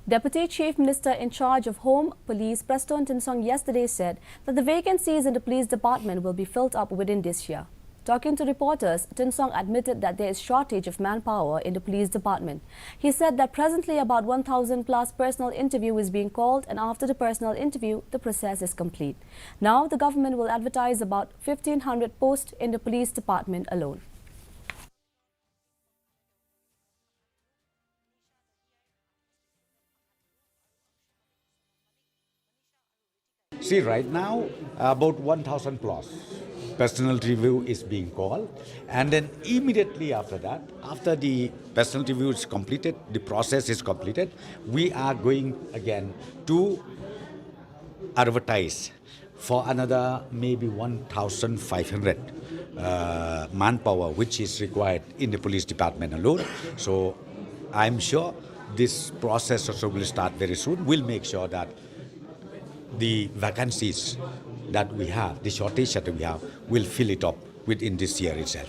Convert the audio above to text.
Deputy Chief Minister in charge of Home, Police, Preston Tinsong yesterday said that the vacancies in the police department will be filled up within this year. Talking to reporters, Tinsong admitted that there is shortage of manpower in the police department. He said that presently about 1,000 plus personal interview is being called, and after the personal interview, the process is complete. Now the government will advertise about 1,500 posts in the police department alone. See, right now, about 1,000 plus personal review is being called, and then immediately after that, after the personal review is completed, the process is completed, we are going again to advertise for another maybe 1,500 manpower, which is required in the police department alone. So I'm sure this process also will start very soon. We'll make sure that the vacancies that we have, the shortage that we have, will fill it up within this year itself.